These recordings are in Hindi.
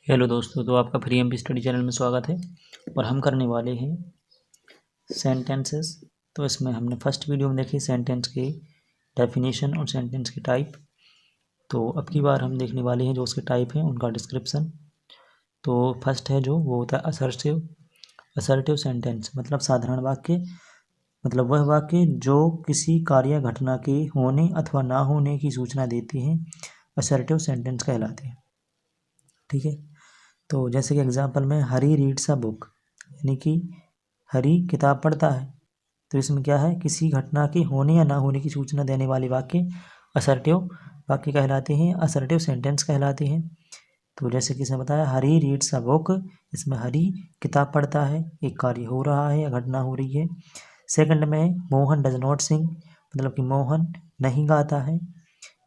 हेलो दोस्तों, तो आपका फ्री एमपी स्टडी चैनल में स्वागत है। और हम करने वाले हैं सेंटेंसेस। तो इसमें हमने फर्स्ट वीडियो में देखी सेंटेंस के डेफिनेशन और सेंटेंस के टाइप। तो अब की बार हम देखने वाले हैं जो उसके टाइप हैं उनका डिस्क्रिप्शन। तो फर्स्ट है जो वो होता है असर्टिव। असर्टिव सेंटेंस मतलब साधारण वाक्य, मतलब वह वाक्य जो किसी कार्य घटना के होने अथवा ना होने की सूचना देते हैं असर्टिव सेंटेंस कहलाते हैं। ठीक है, तो जैसे कि एग्जांपल में हरी रीड्स अ बुक, यानी कि हरी किताब पढ़ता है। तो इसमें क्या है, किसी घटना के होने या ना होने की सूचना देने वाले वाक्य असर्टिव वाक्य कहलाते हैं, असर्टिव सेंटेंस कहलाते हैं। तो जैसे कि इसने बताया हरी रीड्स अ बुक, इसमें हरी किताब पढ़ता है, एक कार्य हो रहा है या घटना हो रही है। सेकंड में मोहन डज नॉट सिंग, मतलब कि मोहन नहीं गाता है,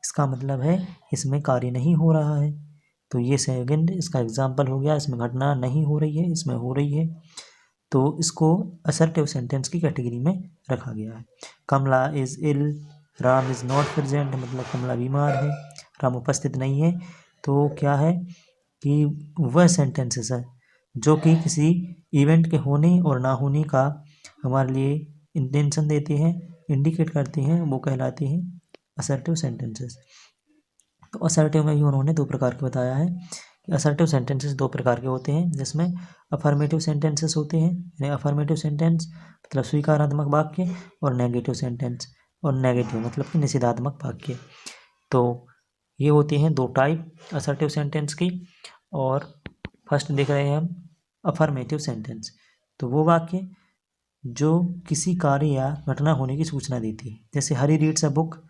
इसका मतलब है इसमें कार्य नहीं हो रहा है। तो ये सेकंड इसका एग्जाम्पल हो गया, इसमें घटना नहीं हो रही है, इसमें हो रही है। तो इसको असर्टिव सेंटेंस की कैटेगरी में रखा गया है। Kamala is ill, Ram is not present, मतलब कमला बीमार है, राम उपस्थित नहीं है। तो क्या है कि वह सेंटेंसेस है जो कि किसी इवेंट के होने और ना होने का हमारे लिए इंटेंशन देते हैं, इंडिकेट करते हैं, वो कहलाते हैं असर्टिव सेंटेंसेस। तो असर्टिव में भी उन्होंने दो प्रकार के बताया है कि असर्टिव सेंटेंसेस दो प्रकार के होते हैं, जिसमें अफर्मेटिव सेंटेंसेस होते हैं, यानी अफर्मेटिव सेंटेंस मतलब स्वीकारात्मक वाक्य, और नेगेटिव सेंटेंस और नेगेटिव मतलब कि निषेधात्मक वाक्य। तो ये होते हैं दो टाइप असर्टिव सेंटेंस की। और फर्स्ट देख रहे हैं हम अफर्मेटिव सेंटेंस। तो वो वाक्य जो किसी कार्य या घटना होने की सूचना देती है, जैसे हरी रीड्स अ बुक,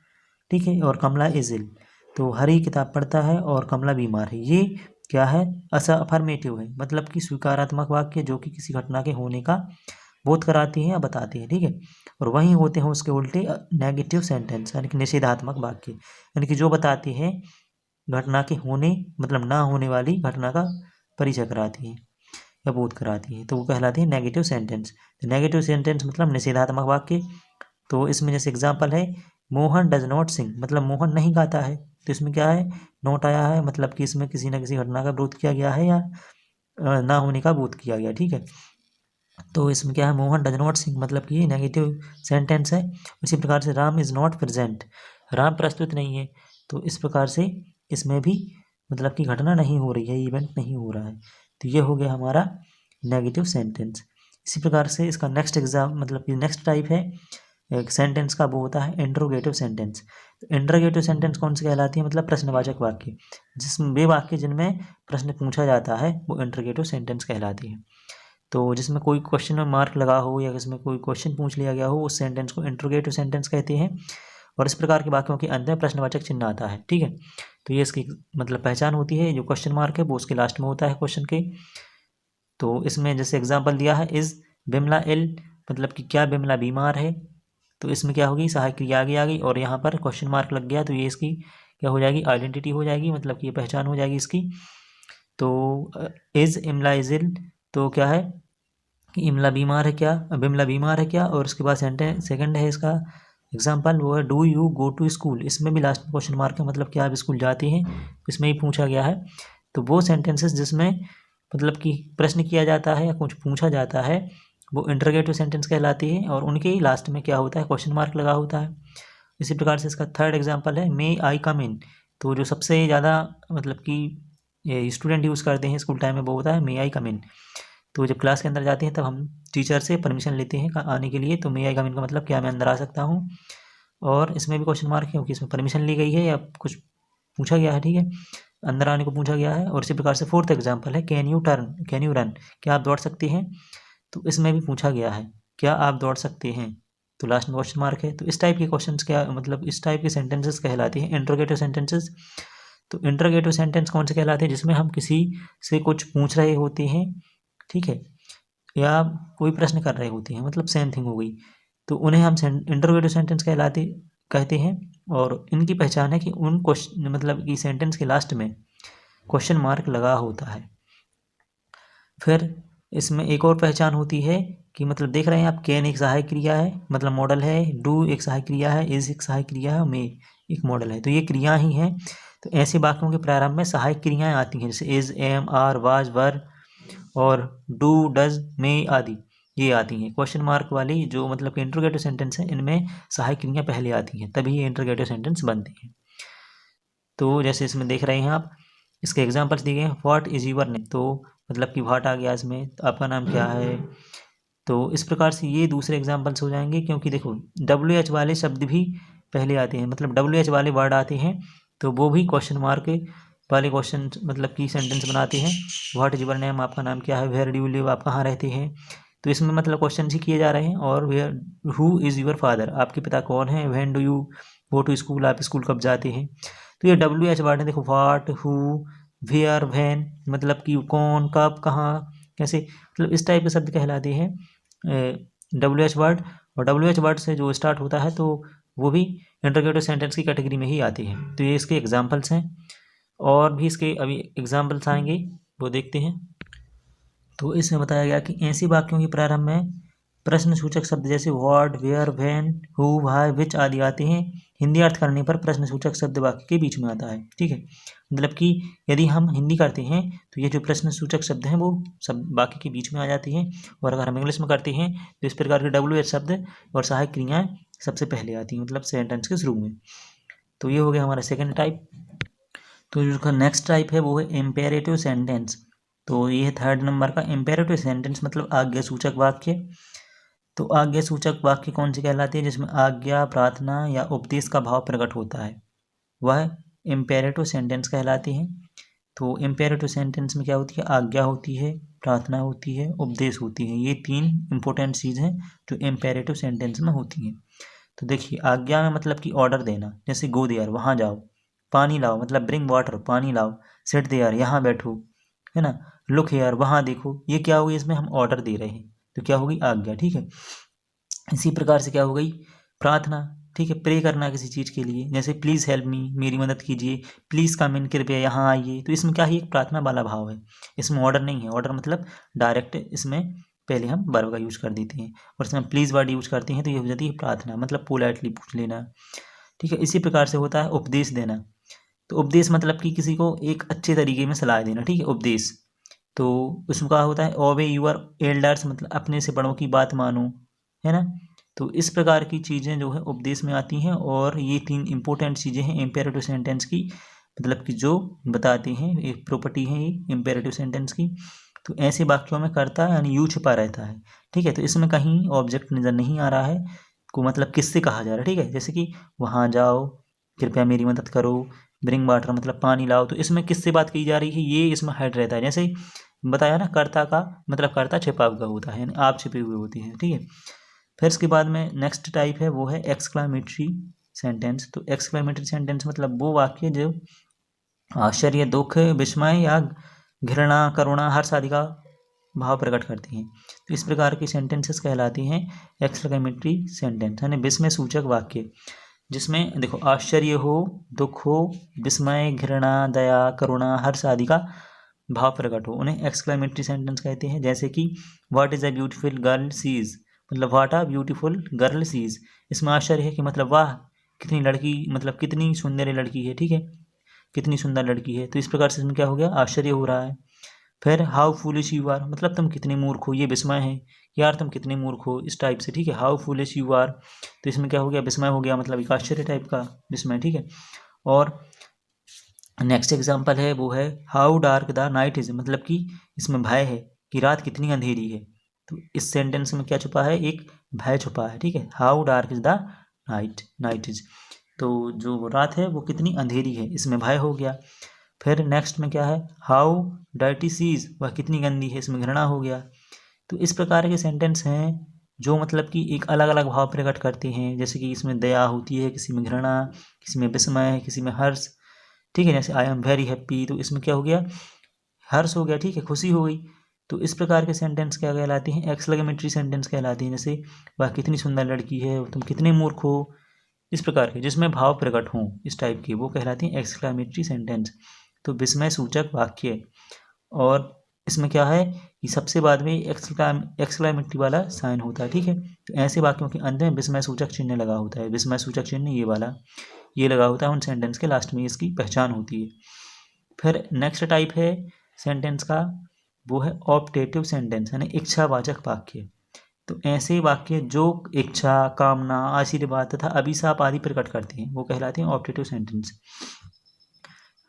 ठीक है, और कमला इज इल। तो हरी किताब पढ़ता है और कमला बीमार है, ये क्या है, अफर्मेटिव है, मतलब कि स्वीकारात्मक वाक्य जो कि किसी घटना के होने का बोध कराती हैं या बताती हैं। ठीक है, और वहीं होते हैं उसके उल्टे नेगेटिव सेंटेंस, यानी कि निषेधात्मक वाक्य, यानी कि जो बताती है घटना के होने मतलब ना होने वाली घटना का परिचय कराती है या बोध कराती है, तो वो कहलाती है नेगेटिव सेंटेंस। नेगेटिव सेंटेंस मतलब निषेधात्मक वाक्य। तो इसमें जैसे एग्जाम्पल है मोहन डज नॉट सिंग, मतलब मोहन नहीं गाता है। तो इसमें क्या है, नोट आया है, मतलब कि इसमें किसी न किसी घटना का विरोध किया गया है या ना होने का बोध किया गया। ठीक है, तो इसमें क्या है, मोहन डज नॉट सिंग मतलब कि नेगेटिव सेंटेंस है। उसी प्रकार से Ram is not present, Ram प्रस्तुत नहीं है। तो इस प्रकार से इसमें भी मतलब कि घटना नहीं हो रही है, इवेंट नहीं हो रहा है। तो ये हो गया हमारा नेगेटिव सेंटेंस। इसी प्रकार से इसका नेक्स्ट एग्जाम मतलब कि नेक्स्ट टाइप है एक सेंटेंस का, वो होता है इंट्रोगेटिव सेंटेंस। तो इंट्रोगेटिव सेंटेंस कौन सी कहलाती है, मतलब प्रश्नवाचक वाक्य, जिसमें वे वाक्य जिनमें प्रश्न पूछा जाता है वो इंट्रोगेटिव सेंटेंस कहलाती है। तो जिसमें कोई क्वेश्चन में मार्क लगा हो या जिसमें कोई क्वेश्चन पूछ लिया गया हो, उस सेंटेंस को इंट्रोगेटिव सेंटेंस कहते हैं। और इस प्रकार के वाक्यों के अंत में प्रश्नवाचक चिन्ह आता है। ठीक है, तो ये इसकी मतलब पहचान होती है, जो क्वेश्चन मार्क है वो उसके लास्ट में होता है क्वेश्चन के। तो इसमें जैसे एग्जाम्पल दिया है इज बिमला इल, मतलब कि क्या बिमला बीमार है। तो इसमें क्या होगी, सहायक क्रिया आगे आ गई और यहाँ पर क्वेश्चन मार्क लग गया, तो ये इसकी क्या हो जाएगी, आइडेंटिटी हो जाएगी, मतलब कि ये पहचान हो जाएगी इसकी। तो इज इमला इज इल, तो क्या है कि इमला बीमार है क्या, बिमला बीमार है क्या। और उसके बाद सेंटेंस सेकंड है इसका एग्जाम्पल, वो है do you go to school, इसमें भी लास्ट में क्वेश्चन मार्क है, मतलब क्या आप स्कूल जाती हैं, इसमें ही पूछा गया है। तो वो सेंटेंसेस जिसमें मतलब कि प्रश्न किया जाता है या कुछ पूछा जाता है वो इंटरोगेटिव सेंटेंस कहलाती है, और उनके ही लास्ट में क्या होता है, क्वेश्चन मार्क लगा होता है। इसी प्रकार से इसका थर्ड एग्जाम्पल है मे आई कम इन। तो जो सबसे ज़्यादा मतलब कि स्टूडेंट यूज़ करते हैं स्कूल टाइम में वो होता है मे आई कम इन। तो जब क्लास के अंदर जाते हैं तब हम टीचर से परमिशन लेते हैं आने के लिए, तो मे आई कम इन का मतलब क्या मैं अंदर आ सकता हूँ। और इसमें भी क्वेश्चन मार्क है क्योंकि इसमें परमिशन ली गई है या कुछ पूछा गया है। ठीक है, अंदर आने को पूछा गया है। और इसी प्रकार से फोर्थ एग्जाम्पल है कैन यू रन, क्या आप दौड़ सकते हैं। तो इसमें भी पूछा गया है क्या आप दौड़ सकते हैं, तो लास्ट में क्वेश्चन मार्क है। तो इस टाइप के क्वेश्चंस क्या मतलब इस टाइप के सेंटेंसेस कहलाते हैं इंट्रोगेटिव सेंटेंसेस। तो इंट्रोगेटिव सेंटेंस कौन से कहलाते हैं, जिसमें हम किसी से कुछ पूछ रहे होते हैं, ठीक है, या कोई प्रश्न कर रहे होते हैं, मतलब सेम थिंग हो गई, तो उन्हें हम इंट्रोगेटिव सेंटेंस कहते हैं। और इनकी पहचान है कि उन क्वेश्चन मतलब कि सेंटेंस के लास्ट में क्वेश्चन मार्क लगा होता है। फिर इसमें एक और पहचान होती है कि मतलब देख रहे हैं आप, कैन एक सहायक क्रिया है मतलब मॉडल है, डू एक सहायक क्रिया है, इज एक सहायक क्रिया है, मे एक मॉडल है, तो ये क्रिया ही है। तो ऐसे वाक्यों के प्रारंभ में सहायक क्रियाएं आती हैं, जैसे इज, एम, आर, वाज, वर और डू, डज, मे आदि ये आती हैं। क्वेश्चन मार्क वाली जो मतलब कि इंटरोगेटिव सेंटेंस है, इनमें सहायक क्रियाएं पहले आती हैं, तभी ये इंटरोगेटिव सेंटेंस बनते हैं। तो जैसे इसमें देख रहे हैं आप, इसके एग्जाम्पल्स दिए हैं। व्हाट इज यूर नेम, तो मतलब कि व्हाट आ गया इसमें, तो आपका नाम क्या है। तो इस प्रकार से ये दूसरे एग्जाम्पल्स हो जाएंगे, क्योंकि देखो WH वाले शब्द भी पहले आते हैं, मतलब WH वाले वर्ड आते हैं, तो वो भी क्वेश्चन मार्क वाले क्वेश्चन मतलब कि सेंटेंस बनाते हैं। व्हाट इज यूर नेम, आपका नाम क्या है। वेयर डू यू लिव, आप कहाँ रहते हैं। तो इसमें मतलब क्वेश्चन ही किए जा रहे हैं। और where, who is your father, आपके पिता कौन है। When do you go to school, आप स्कूल कब जाते हैं। तो ये WH वर्ड है, देखो व्हाट, हु, वेयर, व्हेन, मतलब कि कौन, कब, कहाँ, कैसे, मतलब इस टाइप के शब्द कहलाते हैं WH वर्ड। और WH वर्ड से जो स्टार्ट होता है तो वो भी इंटरोगेटिव सेंटेंस की कैटेगरी में ही आते हैं। तो ये इसके एग्जाम्पल्स हैं, और भी इसके अभी एग्जाम्पल्स आएंगे, वो देखते हैं। तो इसमें बताया गया कि ऐसे वाक्यों के प्रारंभ में प्रश्न सूचक शब्द जैसे what, where, when, who, why, which आदि आते हैं। हिंदी अर्थ करने पर प्रश्न सूचक शब्द वाक्य के बीच में आता है, ठीक है। मतलब कि यदि हम हिंदी करते हैं तो ये जो प्रश्न सूचक शब्द हैं वो सब वाक्य के बीच में आ जाती हैं। और अगर हम इंग्लिश में करते हैं तो इस प्रकार के WH शब्द और सहायक क्रियाएं सबसे पहले आती हैं, मतलब सेंटेंस के शुरू में। तो ये हो गया हमारा सेकेंड टाइप। तो जो नेक्स्ट टाइप है वो है इम्पेरेटिव सेंटेंस। तो ये है थर्ड नंबर का। इम्पेरेटिव सेंटेंस मतलब आज्ञा सूचक वाक्य। तो आज्ञा सूचक वाक्य कौन से कहलाते हैं, जिसमें आज्ञा, प्रार्थना या उपदेश का भाव प्रकट होता है, वह इम्पेरेटिव सेंटेंस कहलाते हैं। तो इम्पेरेटिव सेंटेंस में क्या होती है, आज्ञा होती है, प्रार्थना होती है, उपदेश होती है। ये तीन इंपॉर्टेंट चीज़ हैं जो इम्पेरेटिव सेंटेंस में होती हैं। तो देखिए, आज्ञा में मतलब कि ऑर्डर देना, जैसे गो देयर, वहाँ जाओ। पानी लाओ मतलब ब्रिंग वाटर, पानी लाओ। सिट देयर, यहाँ बैठो, है ना। लुक हेयर, वहाँ देखो। ये क्या होगी, इसमें हम ऑर्डर दे रहे हैं, तो क्या होगी, आज्ञा, ठीक है। इसी प्रकार से क्या हो गई, प्रार्थना, ठीक है, प्रे करना किसी चीज़ के लिए, जैसे प्लीज़ हेल्प मी, मेरी मदद कीजिए। प्लीज़ कम इन, कृपया यहाँ आइए। तो इसमें क्या है, एक प्रार्थना वाला भाव है, इसमें ऑर्डर नहीं है। ऑर्डर मतलब डायरेक्ट, इसमें पहले हम वर्ब का यूज कर देते हैं, और इसमें प्लीज़ वर्ड यूज करते हैं, तो ये हो जाती है प्रार्थना, मतलब पोलाइटली पूछ लेना, ठीक है। इसी प्रकार से होता है उपदेश देना। तो उपदेश मतलब कि किसी को एक अच्छे तरीके में सलाह देना, ठीक है, उपदेश। तो उसमें क्या होता है, ओबे यूर एल्डर्स, मतलब अपने से बड़ों की बात मानो, है ना। तो इस प्रकार की चीज़ें जो है उपदेश में आती हैं, और ये तीन इंपॉर्टेंट चीज़ें हैं इम्पेरेटिव सेंटेंस की, मतलब कि जो बताती हैं, एक प्रॉपर्टी है ये इम्पेरेटिव सेंटेंस की। तो ऐसे वाक्यों में कर्ता यानी यू छिपा रहता है, ठीक है। तो इसमें कहीं ऑब्जेक्ट नज़र नहीं आ रहा है, को मतलब किससे कहा जा रहा है, ठीक है। जैसे कि वहाँ जाओ, कृपया मेरी मदद करो, ब्रिंग वाटर मतलब पानी लाओ। तो इसमें किससे बात की जा रही है, ये इसमें हाइड रहता है। जैसे बताया ना, कर्ता का मतलब कर्ता छिपा हुआ होता है, यानी आप छिपे हुए होते हैं, ठीक है। फिर इसके बाद में नेक्स्ट टाइप है वो है एक्सक्लामेटरी सेंटेंस। तो एक्सक्लामेटरी सेंटेंस मतलब वो वाक्य जो आश्चर्य, दुख, विस्मय या घृणा, करुणा, हर्ष आदि का भाव प्रकट करते हैं। तो इस प्रकार की सेंटेंसेस कहलाती हैं एक्सक्लामेटरी सेंटेंस, यानी विस्मय सूचक वाक्य, जिसमें देखो आश्चर्य हो, दुख हो, विस्मय, घृणा, दया, करुणा, हर्ष आदि का भाव प्रकट हो, उन्हें एक्सक्लेमेटरी सेंटेंस कहते हैं। जैसे कि what is a beautiful girl she's, मतलब what a beautiful girl she's. इसमें आश्चर्य है कि मतलब वाह कितनी लड़की, मतलब कितनी सुंदर लड़की है, ठीक है, कितनी सुंदर लड़की है। तो इस प्रकार से इसमें क्या हो गया, आश्चर्य हो रहा है। फिर हाउ फूलिश यू आर, मतलब तुम कितने मूर्ख हो, ये विस्मय है, यार तुम कितने मूर्ख हो, इस टाइप से, ठीक है। हाउ फूलिश यू आर, तो इसमें क्या हो गया, विस्मय हो गया, मतलब एक आश्चर्य टाइप का विस्मय, ठीक है। और नेक्स्ट एग्जाम्पल है वो है how dark the night is, मतलब कि इसमें भय है कि रात कितनी अंधेरी है। तो इस सेंटेंस में क्या छुपा है, एक भय छुपा है, ठीक है। How dark is the night is, तो जो रात है वो कितनी अंधेरी है, इसमें भय हो गया। फिर नेक्स्ट में क्या है, हाउ डर्टी सीज, वह कितनी गंदी है, इसमें घृणा हो गया। तो इस प्रकार के सेंटेंस हैं जो मतलब कि एक अलग अलग भाव प्रकट करते हैं। जैसे कि इसमें दया होती है, किसी में घृणा, किसी में विस्मय, किसी में हर्ष, ठीक है। जैसे आई एम वेरी हैप्पी, तो इसमें क्या हो गया, हर्ष हो गया, ठीक है, खुशी हो गई। तो इस प्रकार के सेंटेंस क्या कहलाते हैं, एक्सक्लेमेटरी सेंटेंस कहलाते हैं। जैसे वह कितनी सुंदर लड़की है, तुम कितने मूर्ख हो, इस प्रकार के जिसमें भाव प्रकट हों, इस टाइप के, वो कहलाती हैं एक्सक्लेमेटरी सेंटेंस। तो विस्मय सूचक वाक्य। और इसमें क्या है कि सबसे बाद में एक्सक्लेमेटरी वाला साइन होता है, ठीक है। तो ऐसे वाक्यों के अंत में विस्मय सूचक चिन्ह लगा होता है। विस्मय सूचक चिन्ह ये वाला ये लगा होता है उन सेंटेंस के लास्ट में, इसकी पहचान होती है। फिर नेक्स्ट टाइप है सेंटेंस का, वो है ऑप्टेटिव सेंटेंस यानी इच्छावाचक वाक्य। तो ऐसे वाक्य जो इच्छा, कामना, आशीर्वाद तथा अभिशाप आदि प्रकट करते हैं वो कहलाते हैं ऑप्टेटिव सेंटेंस।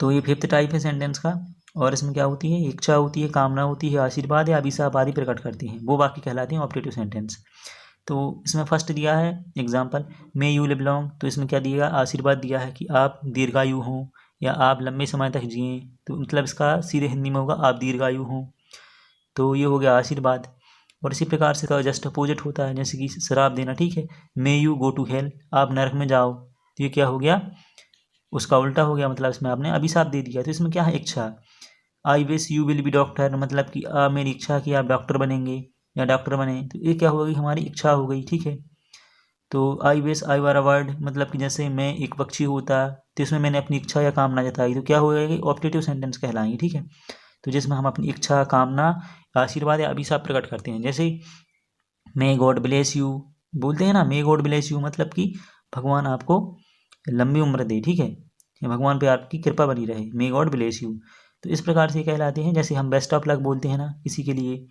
तो ये फिफ्थ टाइप है सेंटेंस का, और इसमें क्या होती है, इच्छा होती है, कामना होती है, आशीर्वाद या अभिशाप आदि प्रकट करती हैं, वो वाक्य कहलाते हैं ऑप्टेटिव सेंटेंस। तो इसमें फर्स्ट दिया है example, may you live long. तो इसमें क्या दिया, आशीर्वाद दिया है कि आप दीर्घायु हों या आप लंबे समय तक जिएं। तो मतलब इसका सीधे हिंदी में होगा आप दीर्घायु हों। तो ये हो गया आशीर्वाद। और इसी प्रकार से इसका जस्ट अपोजिट होता है, जैसे कि शराब देना, ठीक है, may you go to hell, आप नरक में जाओ। तो ये क्या हो गया, उसका उल्टा हो गया, मतलब इसमें आपने अभिशाप दे दिया। तो इसमें क्या है, इच्छा, I wish you will be doctor, मतलब कि मेरी इच्छा कि आप डॉक्टर बनेंगे या डॉक्टर बने। तो ये क्या हो गई, हमारी इच्छा हो गई, ठीक है। तो I wish I were a word, मतलब कि जैसे मैं एक पक्षी होता, तो इसमें मैंने अपनी इच्छा या कामना जताई, तो क्या हो गया, ऑप्टेटिव सेंटेंस कहलाएंगे, ठीक है। तो जिसमें हम अपनी इच्छा, कामना, आशीर्वाद या अभिशाप प्रकट करते हैं। जैसे मे गॉड ब्लेस यू बोलते हैं ना, मे गॉड ब्लेस यू मतलब कि भगवान आपको लंबी उम्र दे, ठीक है, या भगवान पे आपकी कृपा बनी रहे, मे गॉड ब्लेस यू। तो इस प्रकार से कहलाते हैं। जैसे हम बेस्ट ऑफ लक बोलते हैं ना किसी के लिए,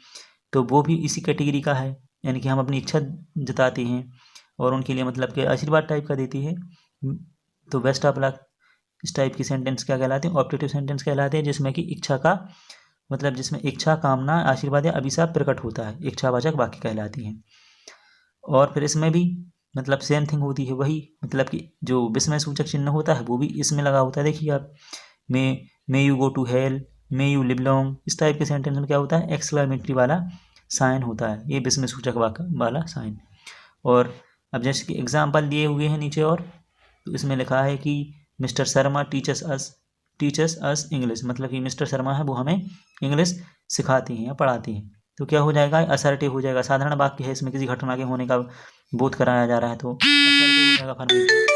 तो वो भी इसी कैटेगरी का है, यानी कि हम अपनी इच्छा जताते हैं और उनके लिए मतलब कि आशीर्वाद टाइप का देती है। तो बेस्ट ऑफ लक इस टाइप की सेंटेंस क्या कहलाते हैं, ऑप्टेटिव सेंटेंस कहलाते हैं, जिसमें कि इच्छा का मतलब जिसमें इच्छा, कामना, आशीर्वाद या अभिशाप प्रकट होता है, इच्छावाचक वाक्य कहलाती हैं। और फिर इसमें भी मतलब सेम थिंग होती है, वही मतलब कि जो विस्मय सूचक चिन्ह होता है वो भी इसमें लगा होता है। देखिए आप, may you go to hell, may you live long, इस टाइप के सेंटेंस में क्या होता है, एक्सक्लेमेटरी वाला साइन होता है, ये विस्मय सूचक वाक्य वाला साइन। और अब जैसे कि एग्जाम्पल दिए हुए हैं नीचे, और तो इसमें लिखा है कि मिस्टर शर्मा टीचर्स अस इंग्लिश, मतलब कि मिस्टर शर्मा है वो हमें इंग्लिश सिखाते हैं या पढ़ाते हैं। तो क्या हो जाएगा, असर्टिव हो जाएगा, साधारण वाक्य है, इसमें किसी घटना के होने का बोध कराया जा रहा है, तो असर्टिव हो जाएगा, फॉर्मेटिव।